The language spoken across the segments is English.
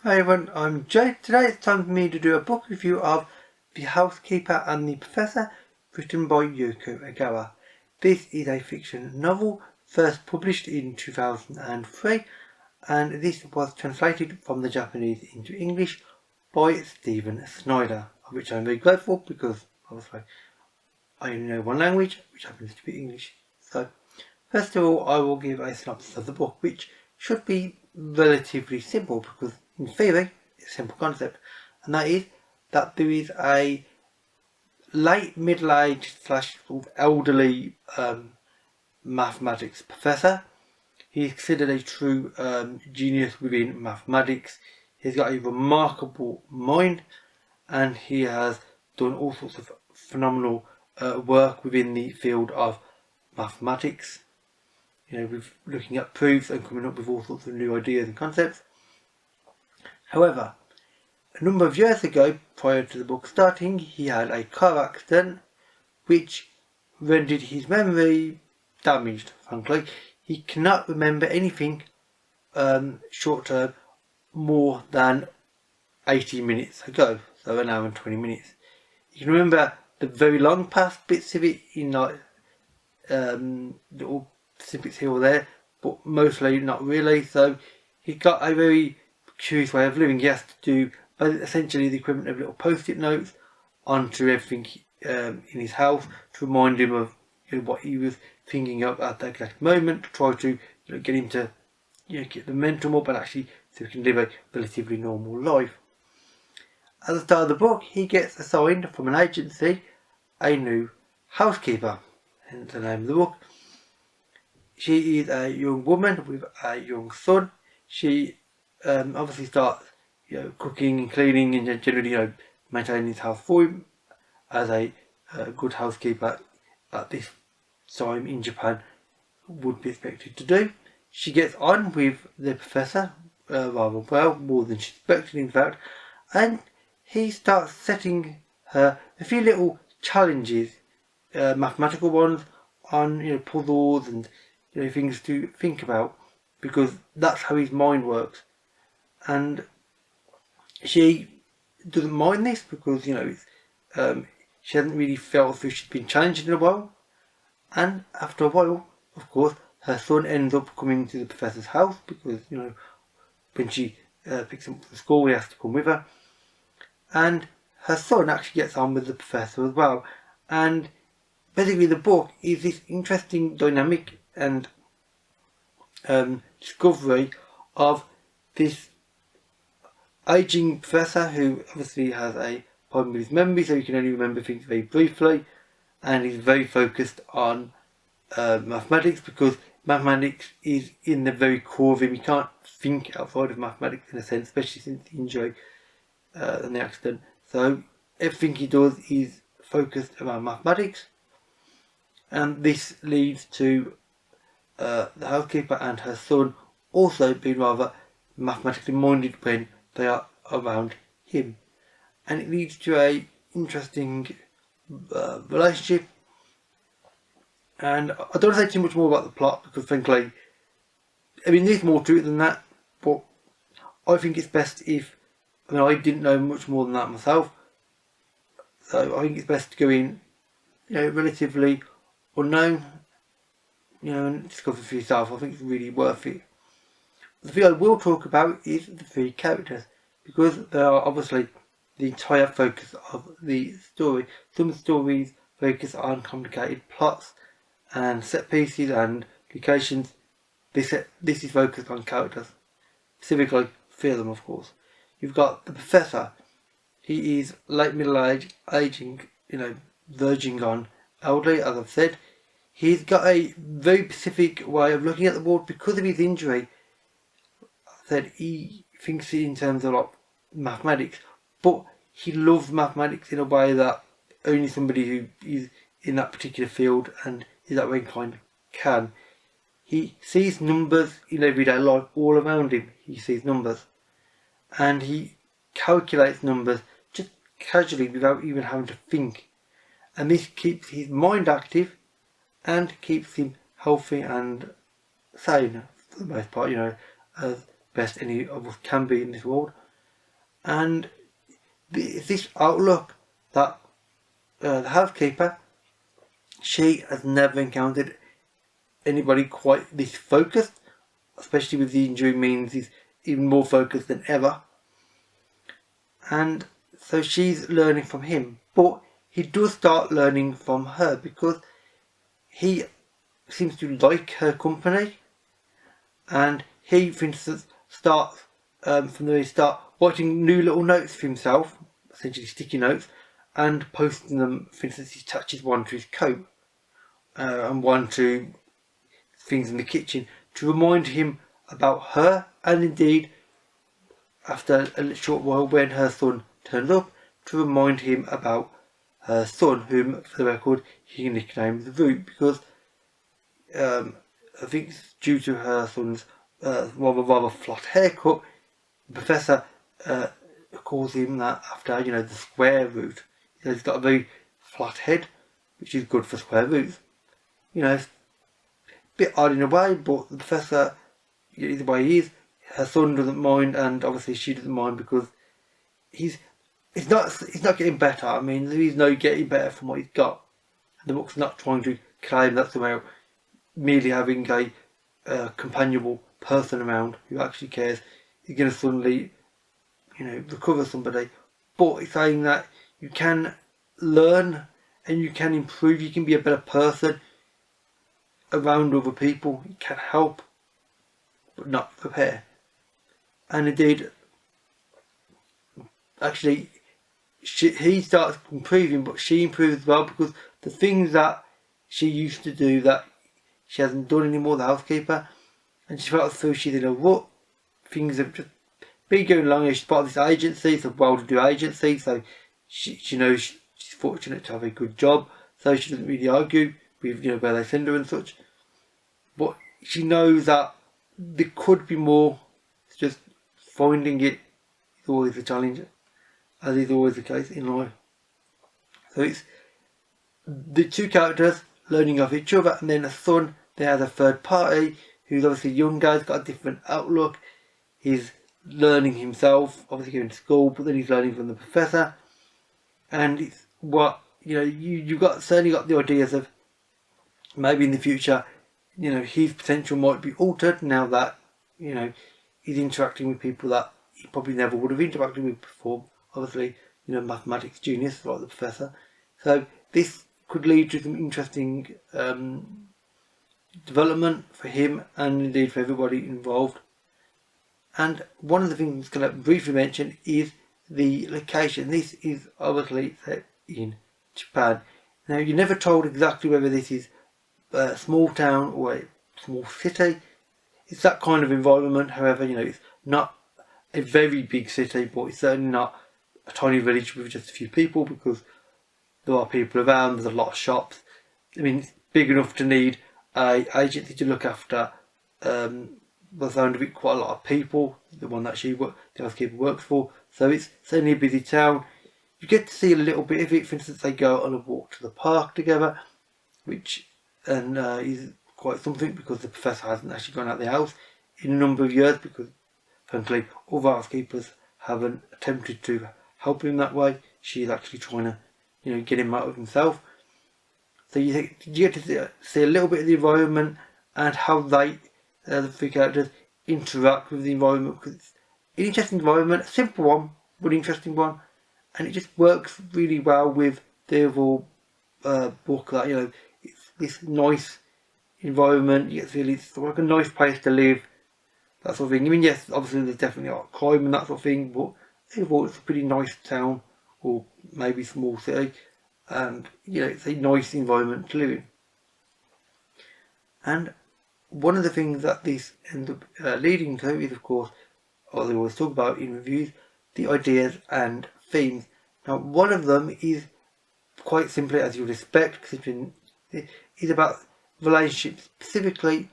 Hi everyone, I'm Joe. Today it's time for me to do a book review of The Housekeeper and the Professor, written by Yōko Ogawa. This is a fiction novel, first published in 2003, and this was translated from the Japanese into English by Stephen Snyder, of which I'm very grateful because obviously I only know one language, which happens to be English. So, first of all, I will give a synopsis of the book, which should be relatively simple because in theory it's a simple concept, and that is that there is a late middle-aged / sort of elderly mathematics professor. He's considered a true genius within mathematics. He's got a remarkable mind, and he has done all sorts of phenomenal work within the field of mathematics. With looking at proofs and coming up with all sorts of new ideas and concepts. However, a number of years ago, prior to the book starting, he had a car accident which rendered his memory damaged, frankly. He cannot remember anything short term more than 80 minutes ago, so an hour and 20 minutes. He can remember the very long past bits of it in like little snippets here or there, but mostly not really. So he's got a very curious way of living. He has to do essentially the equivalent of little post-it notes onto everything in his house to remind him of what he was thinking of at that exact moment, to try to get him to get the momentum up and actually so he can live a relatively normal life. At the start of the book, he gets assigned from an agency a new housekeeper, hence the name of the book. She is a young woman with a young son. She obviously starts cooking and cleaning and generally maintaining his house for him as a good housekeeper at this time in Japan would be expected to do. She gets on with the professor rather well, more than she expected in fact, and he starts setting her a few little challenges, mathematical ones, on puzzles and things to think about, because that's how his mind works. And she doesn't mind this because she hasn't really felt as if she's been challenged in a while. And after a while, of course, her son ends up coming to the professor's house because when she picks him up from school, he has to come with her. And her son actually gets on with the professor as well. And basically the book is this interesting dynamic and discovery of this aging professor who obviously has a problem with his memory, so he can only remember things very briefly, and he's very focused on mathematics because mathematics is in the very core of him. He can't think outside of mathematics in a sense, especially since the injury and the accident. So everything he does is focused around mathematics, and this leads to the housekeeper and her son also being rather mathematically minded when they are around him, and it leads to a interesting relationship. And I don't want to say too much more about the plot because frankly, there's more to it than that, but I think it's best if, I didn't know much more than that myself, so I think it's best to go in relatively unknown, and discover for yourself. I think it's really worth it. The thing I will talk about is the three characters, because they are obviously the entire focus of the story. Some stories focus on complicated plots and set pieces and locations. This is focused on characters, specifically three of them, of course. You've got the professor. He is late middle age, aging, verging on elderly, as I've said. He's got a very specific way of looking at the world because of his injury. That he thinks in terms of mathematics, but he loves mathematics in a way that only somebody who is in that particular field and is that way inclined can. He sees numbers in everyday life all around him. He sees numbers, and he calculates numbers just casually without even having to think. And this keeps his mind active and keeps him healthy and sane for the most part, as best any of us can be in this world. And this outlook that the housekeeper, she has never encountered anybody quite this focused, especially with the injury means he's even more focused than ever. And so she's learning from him, but he does start learning from her because he seems to like her company, and he, for instance, starts from the very start writing new little notes for himself, essentially sticky notes, and posting them. For instance, he attaches one to his coat and one to things in the kitchen to remind him about her, and indeed after a short while when her son turns up, to remind him about her son, whom for the record he nicknamed the Root, because I think it's due to her son's rather flat haircut. The professor calls him that after, the square root. He's got a very flat head, which is good for square roots. It's a bit odd in a way, but the professor, the way he is, her son doesn't mind, and obviously she doesn't mind because he's not getting better. I mean, there is no getting better from what he's got. The book's not trying to claim that somehow merely having a companionable person around who actually cares is going to suddenly, recover somebody. But it's saying that you can learn and you can improve, you can be a better person around other people. You can help, but not repair. And indeed, actually, he starts improving, but she improves as well, because the things that she used to do that she hasn't done anymore, the housekeeper, and she felt as though she's in a rut. Things have just been going along. She's part of this agency, it's a well-to-do agency, so she knows she's fortunate to have a good job, so she doesn't really argue with where they send her and such. But she knows that there could be more. It's just finding it is always a challenge, as is always the case in life. So it's the two characters learning off each other, and then a son there has a third party who's obviously younger, he's got a different outlook. He's learning himself, obviously going to school, but then he's learning from the professor. And it's what you've certainly got the ideas of maybe in the future, his potential might be altered now that he's interacting with people that he probably never would have interacted with before. Obviously, mathematics genius like the professor. So this could lead to some interesting development for him and indeed for everybody involved. And one of the things I'm going to briefly mention is the location. This is obviously set in Japan. Now, you're never told exactly whether this is a small town or a small city. It's that kind of environment. However, it's not a very big city, but it's certainly not a tiny village with just a few people, because there are people around, there's a lot of shops. I mean, it's big enough to need an agency to look after, the sound of it, quite a lot of people, the one that the housekeeper works for. So it's certainly a busy town. You get to see a little bit of it. For instance, they go on a walk to the park together, which is quite something, because the professor hasn't actually gone out of the house in a number of years, because frankly other housekeepers haven't attempted to help him that way. She's actually trying to get him out of himself. So you get to see a little bit of the environment and how they, the three characters, interact with the environment, because it's an interesting environment, a simple one but interesting one, and it just works really well with the overall book. That it's this nice environment. You get to feel it's like a nice place to live, that sort of thing. I mean, yes, obviously there's definitely a lot of crime and that sort of thing, but overall it's a pretty nice town, or maybe small city, and it's a nice environment to live in. And one of the things that this ends up leading to is, of course, what they always talk about in reviews, the ideas and themes. Now, one of them is quite simply, as you would expect, considering it is about relationships, specifically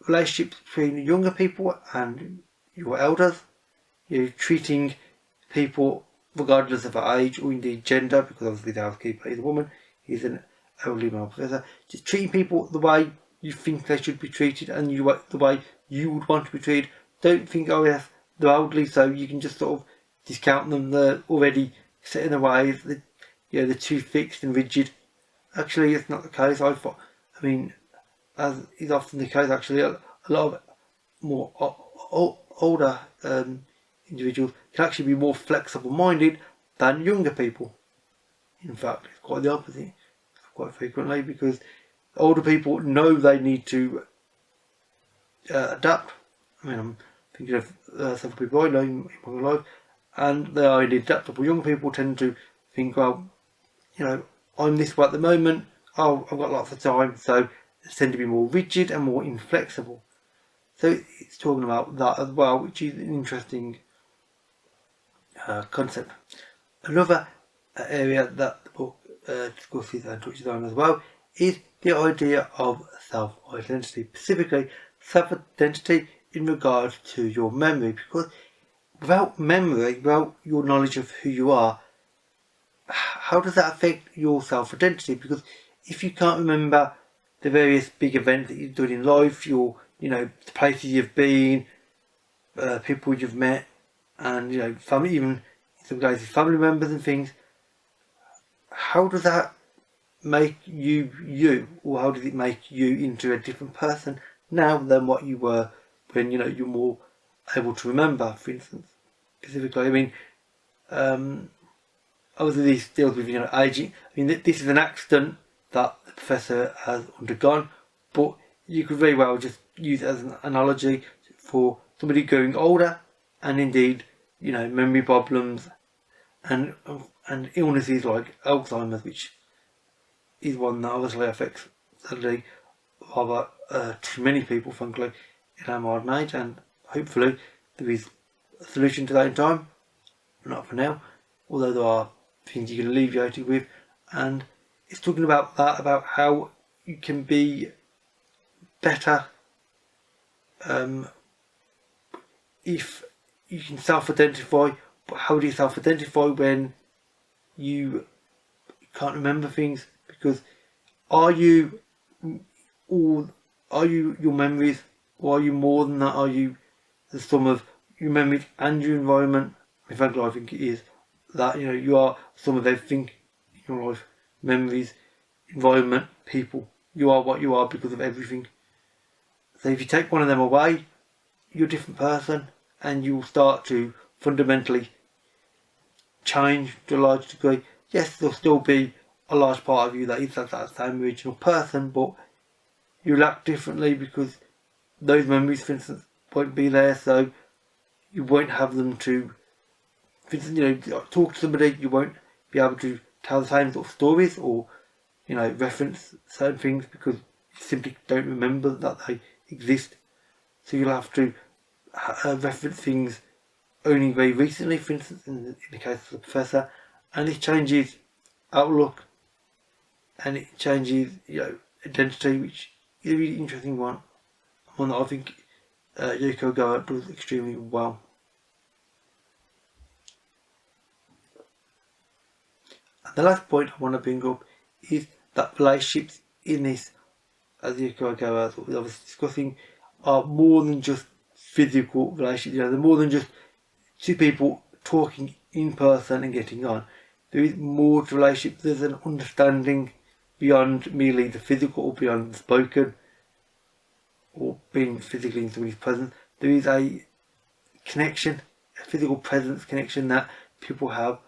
relationships between younger people and your elders. Treating people regardless of their age or indeed gender, because obviously the housekeeper is a woman, he's an elderly male professor. Just treating people the way you think they should be treated, and the way you would want to be treated. Don't think, oh yes, they're elderly, so you can just sort of discount them. They're already set in a way that they're too fixed and rigid. Actually, it's not the case. I mean, as is often the case, actually, a lot of more older individuals can actually be more flexible-minded than younger people. In fact, it's quite the opposite, quite frequently, because older people know they need to adapt. I mean, I'm thinking of several people I know in my life, and they are indeed adaptable. Young people tend to think, well, I'm this way at the moment. Oh, I've got lots of time, so they tend to be more rigid and more inflexible. So it's talking about that as well, which is an interesting concept. Another area that the book discusses and touches on as well is the idea of self-identity, specifically self-identity in regards to your memory, because without memory, without your knowledge of who you are, how does that affect your self-identity? Because if you can't remember the various big events that you've done in life, the places you've been, people you've met, and family, even in some cases family members and things, how does that make you you, or how does it make you into a different person now than what you were when you're more able to remember? For instance, specifically, I mean, obviously this deals with aging. I mean, this is an accident that the professor has undergone, but you could very well just use it as an analogy for somebody growing older, and indeed memory problems and illnesses like Alzheimer's, which is one that obviously affects sadly rather too many people, frankly, in our modern age, and hopefully there is a solution to that in time. Not for now, although there are things you can alleviate it with, and it's talking about that, about how you can be better if you can self-identify. But how do you self-identify when you can't remember things? Because are you your memories, or are you more than that? Are you the sum of your memories and your environment? In fact, I think it is that you are some of everything in your life: memories, environment, people. You are what you are because of everything. So if you take one of them away, you're a different person, and you will start to fundamentally change to a large degree. Yes, there'll still be a large part of you that is that same original person, but you'll act differently because those memories, for instance, won't be there, so you won't have them to, for instance, talk to somebody. You won't be able to tell the same sort of stories or reference certain things because you simply don't remember that they exist. So you'll have to reference things only very recently, for instance, in the case of the professor, and it changes outlook and it changes identity, which is a really interesting one that I think Yōko Ogawa does extremely well. And the last point I want to bring up is that relationships in this, as Yōko Ogawa was obviously discussing, are more than just physical relationships. They're more than just two people talking in person and getting on. There is more to relationships. There's an understanding beyond merely the physical or beyond the spoken or being physically in somebody's presence. There is a connection, a physical presence connection that people have,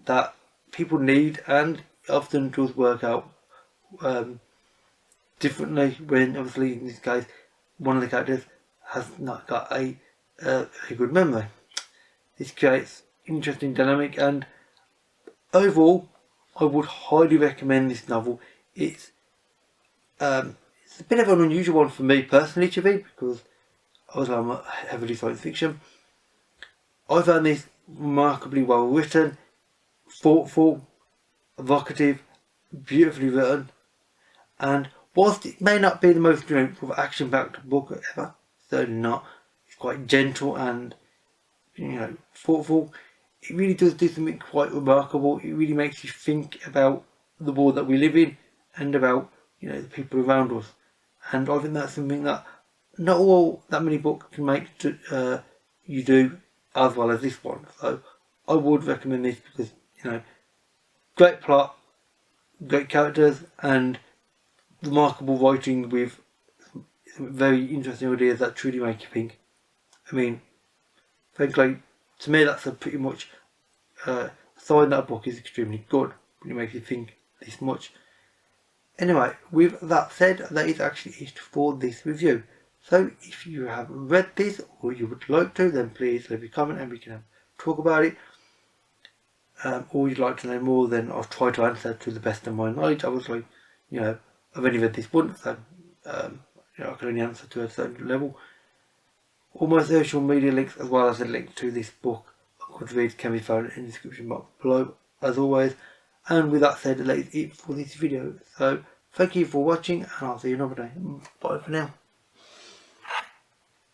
that people need, and often does work out differently when, obviously, in this case, one of the characters has not got a good memory. This creates interesting dynamic, and overall, I would highly recommend this novel. It's a bit of an unusual one for me personally to read because I'm heavily science fiction. I found this remarkably well written, thoughtful, evocative, beautifully written, and whilst it may not be the most action-packed book ever, certainly not, it's quite gentle and thoughtful. It really does do something quite remarkable. It really makes you think about the world that we live in and about the people around us. And I think that's something that not all that many books can make you do as well as this one. So I would recommend this because, you know, great plot, great characters, and remarkable writing with some very interesting ideas that truly make you think. I mean, frankly, to me that's a pretty much sign that a book is extremely good when it makes you think this much. Anyway, with that said, that is actually it for this review. So if you have read this or you would like to, then please leave a comment and we can talk about it. Or you'd like to know more, then I'll try to answer to the best of my knowledge. Obviously, you know, I've only read this once, so you know, I can only answer to a certain level. All my social media links, as well as a link to this book, can be found in the description box below, as always. And with that said, that is it for this video. So thank you for watching, and I'll see you another day. Bye for now.